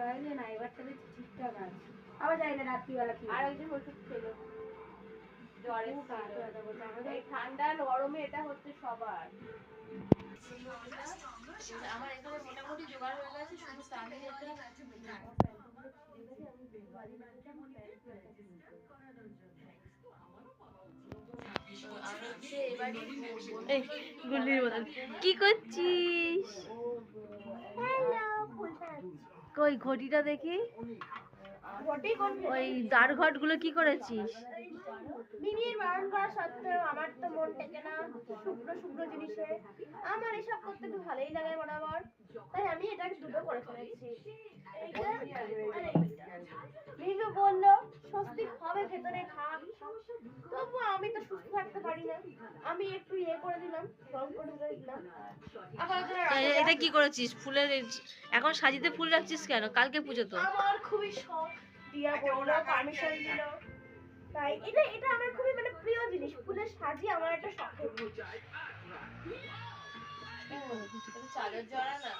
হয়নি না, এবার তাহলে ঠিকঠাক আছে। আবার যাই না রাত্রিবেলা কি আর একজন ওষুধ খেলো জ্বরের এই ঠান্ডা গরমে এটা হচ্ছে সবার। আমার এখানে মোটামুটি জোগাড় হয়ে গেছে, শুধু টানি গুলির মতন কি করছিস? কই ঘটিটা দেখি, ওই দাঁড় ঘট গুলো কি করেছিস? মিনির বারণ করা সত্ত্বেও আমার তো মন টেকে না শুকনো শুকনো জিনিসে। আমার এসব করতে একটু ভালোই লাগে বরাবর, তাই আমি এটাকে দুটো করে ফেলেছি। মিনু বললো স্বস্তি হবে ভেতরে খাক, তবু আমি তো সুস্থ থাকতে পারি না, আমি একটু ইয়ে করে দিলাম, গরম করে দিলাম। এটা কি করেছিস? ফুলের এখন সাজিতে ফুল রাখছিস কেন? কালকে পুজো তো। আমার খুবই শখ, দিয়া বললো পারমিশন দিল, তাই এটা এটা আমার খুবই মানে প্রিয় জিনিস, ফুলের সাজি আমার একটা শখের। চাদর জড়া না।